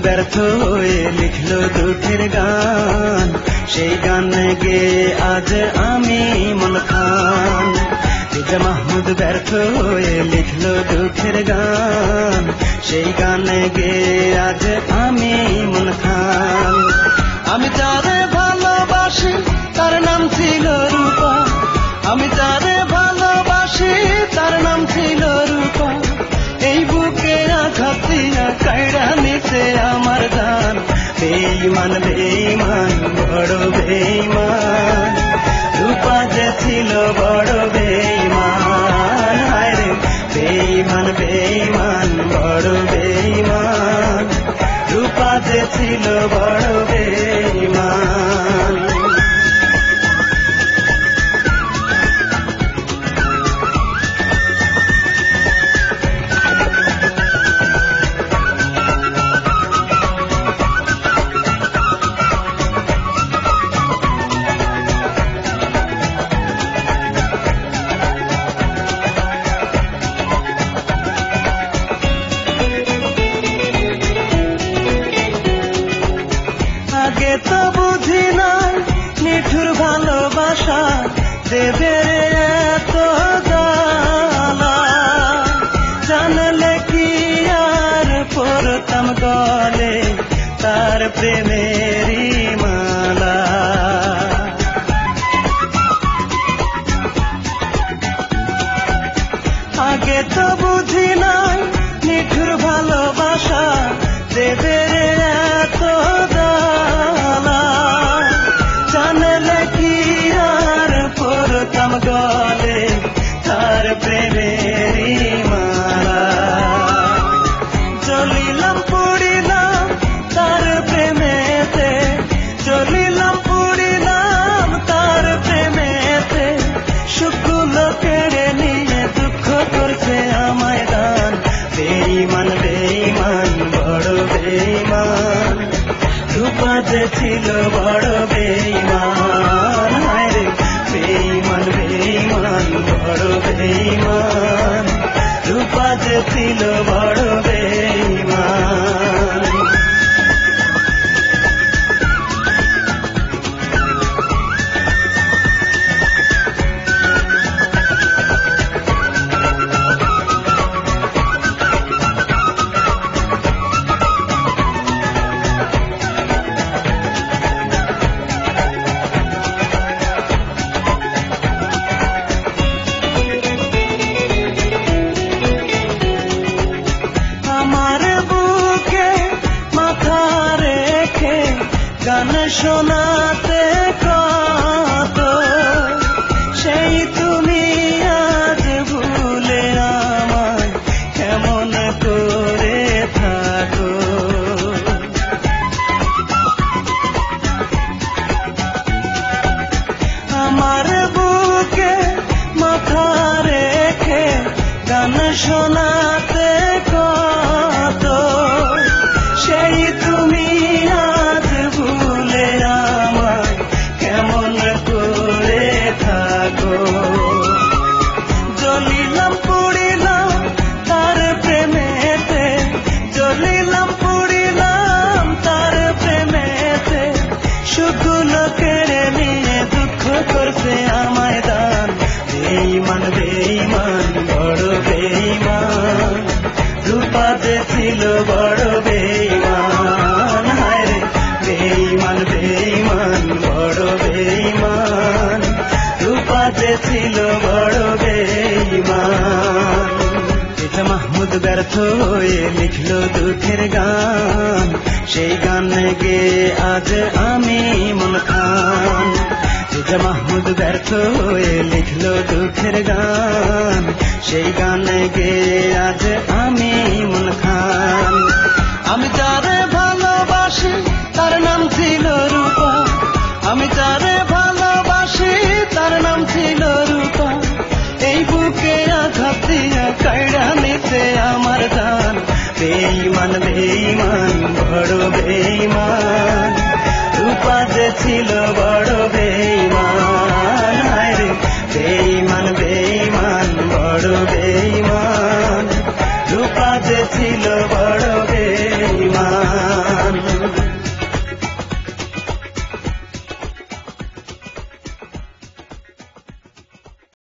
ব্যর্থ হয়ে লিখলো দুঃখের গান, সেই গান গেয়ে আজ আমি মন খান। রেজা মাহমুদ ব্যর্থ হয়ে লিখলো দুঃখের গান, সেই গান গেয়ে আজ আমি মন খান। আমি যারে ভালোবাসি তার নাম ছিল রূপা, আমি যারে ভালোবাসি তার নাম ছিল রূপা। এই বুকে আঘাত দিয়া কাইড়া নিছে আমার জান। বেঈমান বেঈমান বড় বেঈমান, রূপা যে ছিল বড় বেঈমান। হায় রে বেঈমান বেঈমান বড় বেঈমান, রূপা যে ছিল বড় বেঈমান। আগে তো বুঝি নাই নিঠুর ভালোবাসা দেবে এত জ্বালা, জানলে কি আর পড়তাম গলে তার প্রেমেরই মালা। আগে তো বুঝি নাই নিঠুর ভালোবাসা দেবে এত জ্বালা, জানলে কি আর পড়তাম গলে তার প্রেমেরই মালা। চলিলাম পড়িলাম তার প্রেমেতে, চলিলাম পড়িলাম তার প্রেমেতে, সুখগুলো কেড়ে নিয়ে দুঃখ করছে আমায় দান। বেঈমান বেঈমান বড় বেঈমান, রূপা যে ছিল বড় বেঈমান। হায় রে বেঈমান বেঈমান বড় বেঈমান, রূপা যে ছিল বড় বেঈমান। আমার বুকে মাথা রেখে গান শোনাতে কত, সেই তুমি আজ ভুলে আমায় কেমন করে থাকো। আমার বুকে মাথা রেখে গান শোনাতে কত, সেই তুমি আজ ভুলে আমায় কেমন করে থাকো। জ্বলিলাম পড়িলাম তার প্রেমেতে, জ্বলিলাম পড়িলাম তার প্রেমেতে, সুখগুলো কেড়ে নিয়ে দুঃখ করছে আমায় দান। বেঈমান বেঈমান বড় বেঈমান, রূপা যে ছিল বড় বেঈমান। হায় রে বেঈমান বেঈমান বড় বেঈমান, রূপা যে ছিল বড় বেঈমান। রেজা মাহমুদ ব্যর্থ হয়ে লিখলো দুঃখের গান, সেই গান গেয়ে আজ আমি মন খান। রেজা মাহমুদ ব্যর্থ হয়ে লিখলো দুঃখের গান, সেই গান গেয়ে আজ আমি মন খান। আমি যারে ভালোবাসি তার নাম ছিল রূপা, আমি যারে ভালোবাসি তার নাম ছিল রূপা। এই বুকে আঘাত দিয়া কাইড়া নিছে আমার জান। বেঈমান বেঈমান বড় বেঈমান, রূপা যে ছিল বড়